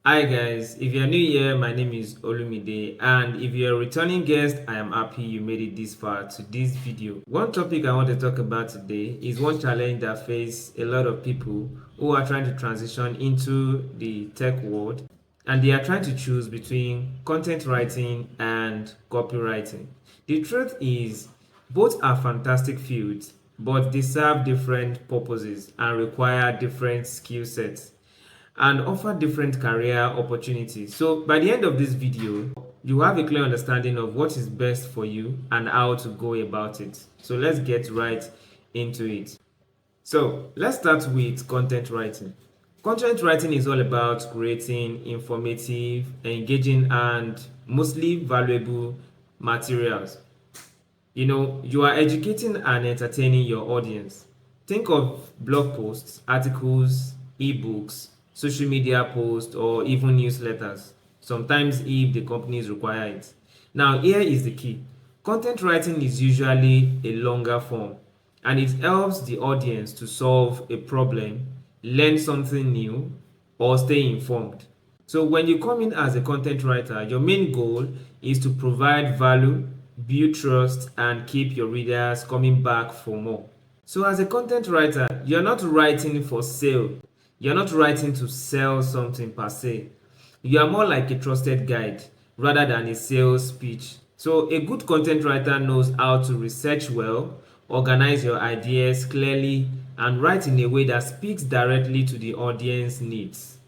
Hi guys, if you're new here, my name is Olumide, and if you're a returning guest, I am happy you made it this far to this video. One topic I want to talk about today is one challenge that face a lot of people who are trying to transition into the tech world, and they are trying to choose between content writing and copywriting. The truth is, both are fantastic fields, but they serve different purposes and require different skill sets and offer different career opportunities. So by the end of this video, you have a clear understanding of what is best for you and how to go about it. So let's get right into it. So let's start with content writing. Content writing is all about creating informative, engaging, and mostly valuable materials. You are educating and entertaining your audience. Think of blog posts, articles, ebooks, social media posts, or even newsletters. Sometimes, if the companies require it. Now, here is the key: content writing is usually a longer form, and it helps the audience to solve a problem, learn something new, or stay informed. So when you come in as a content writer, your main goal is to provide value, build trust, and keep your readers coming back for more. So as a content writer, you're not writing for sale. You're not writing to sell something per se. You are more like a trusted guide rather than a sales speech. So a good content writer knows how to research well, organize your ideas clearly, and write in a way that speaks directly to the audience needs.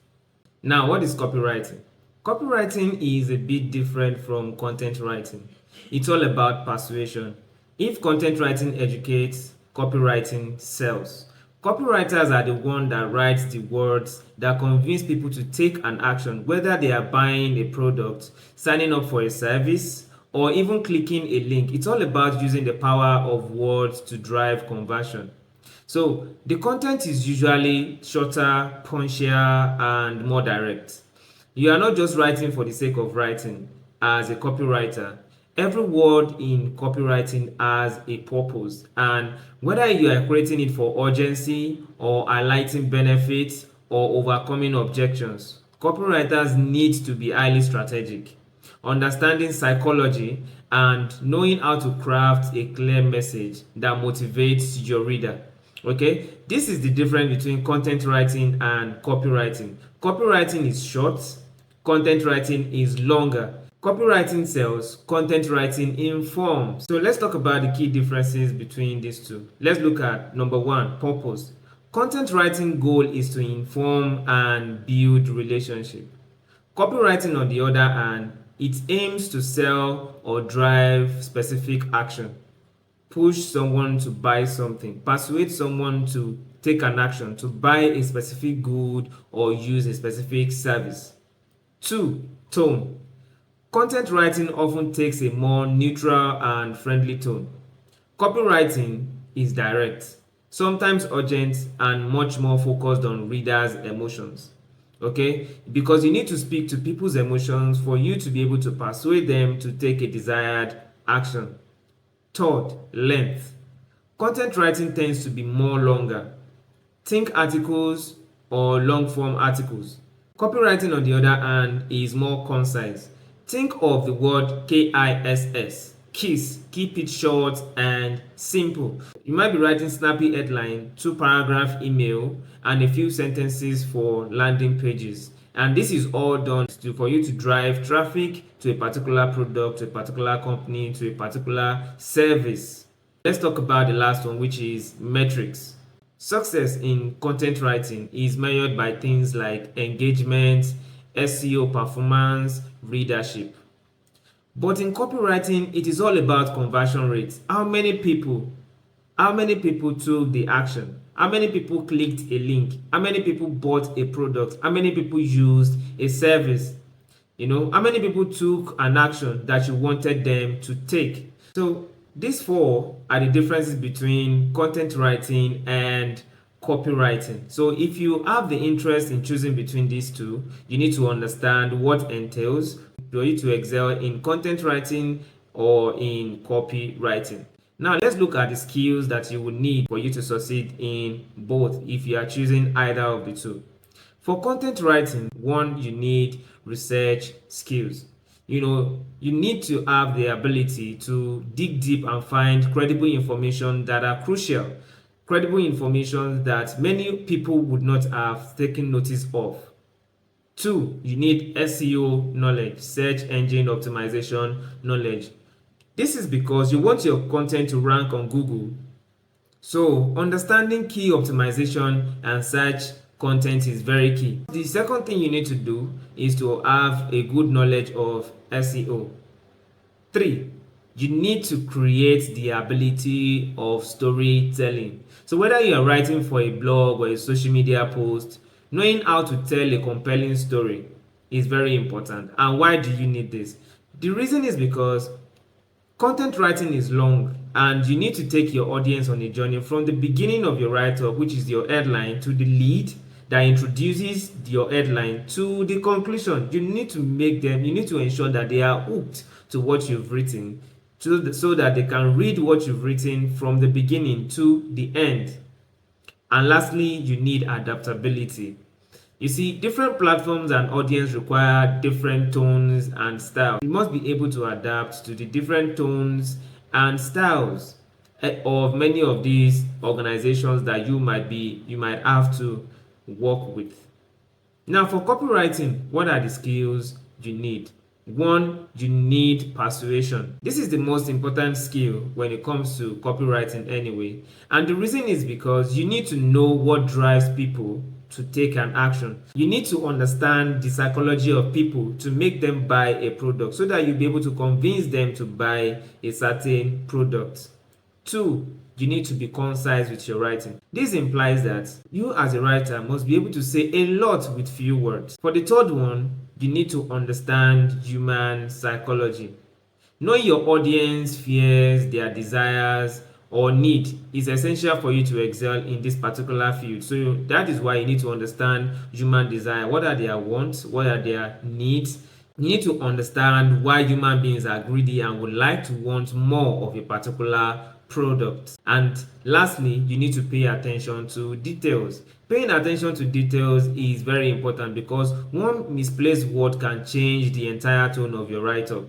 Now, what is copywriting? Copywriting is a bit different from content writing. It's all about persuasion. If content writing educates, copywriting sells. Copywriters are the one that writes the words that convince people to take an action, whether they are buying a product, signing up for a service, or even clicking a link. It's all about using the power of words to drive conversion. So the content is usually shorter, punchier, and more direct. You are not just writing for the sake of writing. As a copywriter, every word in copywriting has a purpose, and whether you are creating it for urgency or highlighting benefits or overcoming objections, copywriters need to be highly strategic, understanding psychology, and knowing how to craft a clear message that motivates your reader. Okay, this is the difference between content writing and copywriting. Copywriting is short, content writing is longer. Copywriting sells, content writing informs. So let's talk about the key differences between these two. Let's look at number one: purpose. Content writing goal is to inform and build relationship. Copywriting, on the other hand, it aims to sell or drive specific action, push someone to buy something, persuade someone to take an action, to buy a specific good or use a specific service. Two, tone. Content writing often takes a more neutral and friendly tone. Copywriting is direct, sometimes urgent, and much more focused on readers' emotions. Okay, because you need to speak to people's emotions for you to be able to persuade them to take a desired action. Third, length. Content writing tends to be more longer. Think articles or long form articles. Copywriting, on the other hand, is more concise. Think of the word KISS. KISS. Keep it short and simple. You might be writing snappy headline, 2 paragraph email, and a few sentences for landing pages. And this is all done for you to drive traffic to a particular product, to a particular company, to a particular service. Let's talk about the last one, which is metrics. Success in content writing is measured by things like engagement, SEO performance, readership. But in copywriting, it is all about conversion rates. How many people took the action? How many people clicked a link? How many people bought a product? How many people used a service? How many people took an action that you wanted them to take? So these four are the differences between content writing and copywriting. So if you have the interest in choosing between these two, you need to understand what entails for you to excel in content writing or in copywriting. Now let's look at the skills that you would need for you to succeed in both if you are choosing either of the two. For content writing, one, you need research skills. You need to have the ability to dig deep and find credible information that are crucial, credible information that many people would not have taken notice of. Two, you need SEO knowledge, search engine optimization knowledge. This is because you want your content to rank on Google. So, understanding key optimization and search content is very key. The second thing you need to do is to have a good knowledge of SEO. Three, you need to create the ability of storytelling. So, whether you are writing for a blog or a social media post, knowing how to tell a compelling story is very important. And why do you need this? The reason is because content writing is long and you need to take your audience on a journey from the beginning of your write-up, which is your headline, to the lead that introduces your headline to the conclusion. You need to ensure that they are hooked to what you've written so that they can read what you've written from the beginning to the end. And lastly, you need adaptability. You see, different platforms and audience require different tones and styles. You must be able to adapt to the different tones and styles of many of these organizations that you might have to work with. Now, for copywriting, what are the skills you need? One, you need persuasion. This is the most important skill when it comes to copywriting anyway. And the reason is because you need to know what drives people to take an action. You need to understand the psychology of people to make them buy a product so that you'll be able to convince them to buy a certain product. Two, you need to be concise with your writing. This implies that you as a writer must be able to say a lot with few words. For the third one, you need to understand human psychology. Knowing your audience fears, their desires, or need is essential for you to excel in this particular field. So that is why you need to understand human desire. What are their wants? What are their needs? You need to understand why human beings are greedy and would like to want more of a particular product. And lastly, you need to pay attention to details. Paying attention to details is very important because one misplaced word can change the entire tone of your write-up.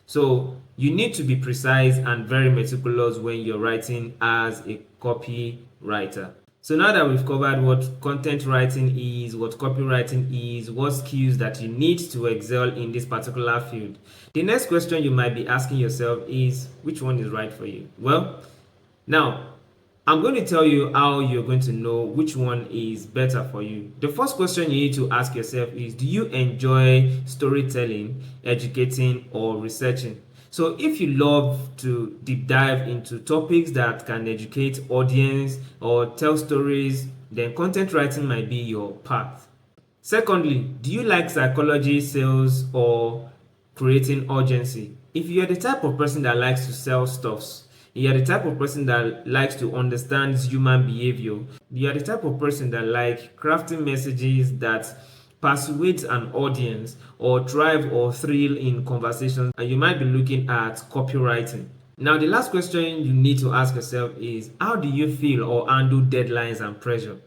So you need to be precise and very meticulous when you're writing as a copywriter. So now that we've covered what content writing is, what copywriting is, what skills that you need to excel in this particular field, the next question you might be asking yourself is, which one is right for you? Well, now I'm going to tell you how you're going to know which one is better for you. The first question you need to ask yourself is, do you enjoy storytelling, educating, or researching? So if you love to deep dive into topics that can educate audience or tell stories, then content writing might be your path. Secondly, do you like psychology, sales, or creating urgency? If you're the type of person that likes to sell stuffs, you're the type of person that likes to understand human behavior, you're the type of person that like crafting messages that persuades an audience or drive or thrill in conversations, and you might be looking at copywriting. Now, the last question you need to ask yourself is, how do you feel or handle deadlines and pressure?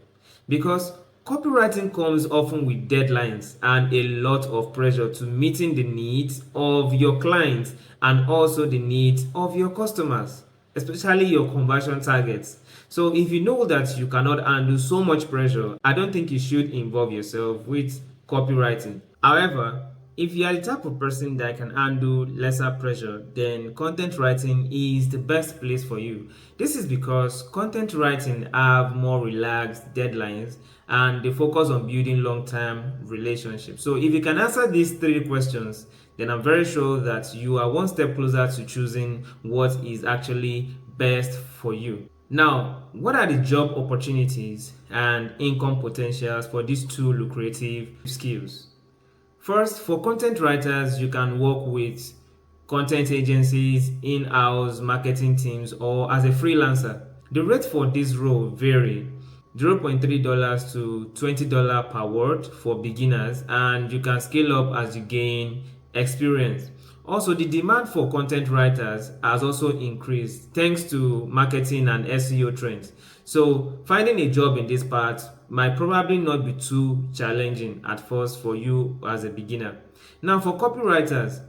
Because copywriting comes often with deadlines and a lot of pressure to meeting the needs of your clients and also the needs of your customers, especially your conversion targets. So if you know that you cannot handle so much pressure, I don't think you should involve yourself with copywriting. However, if you are the type of person that can handle lesser pressure, then content writing is the best place for you. This is because content writing have more relaxed deadlines and they focus on building long-term relationships. So if you can answer these three questions, then I'm very sure that you are one step closer to choosing what is actually best for you. Now, what are the job opportunities and income potentials for these two lucrative skills? First, for content writers, you can work with content agencies, in-house marketing teams, or as a freelancer. The rate for this role vary $0.3 to $20 per word for beginners, and you can scale up as you gain experience. Also, the demand for content writers has also increased thanks to marketing and SEO trends. So, finding a job in this part might probably not be too challenging at first for you as a beginner. Now, for copywriters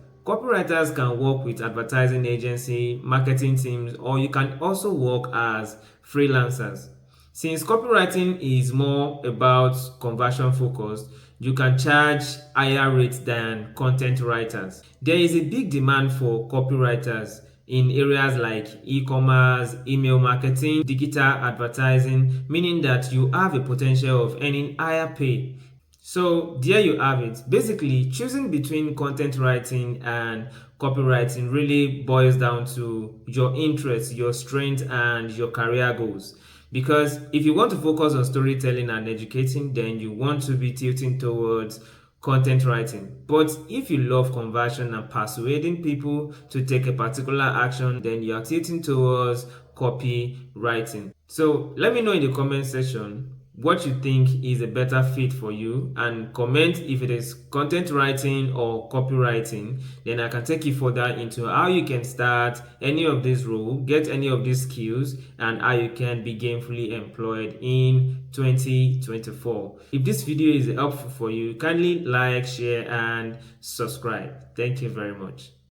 can work with advertising agency, marketing teams, or you can also work as freelancers. Since copywriting is more about conversion focused, you can charge higher rates than content writers. There is a big demand for copywriters in areas like e-commerce, email marketing, digital advertising, meaning that you have a potential of earning higher pay. So there you have it. Basically, choosing between content writing and copywriting really boils down to your interests, your strengths, and your career goals. Because if you want to focus on storytelling and educating, then you want to be tilting towards content writing. But if you love conversion and persuading people to take a particular action, then you are tilting towards copywriting. So let me know in the comment section what you think is a better fit for you, and comment if it is content writing or copywriting. Then I can take you further into how you can start any of this role, get any of these skills, and how you can be gainfully employed in 2024. If this video is helpful for you, kindly like, share, and subscribe. Thank you very much.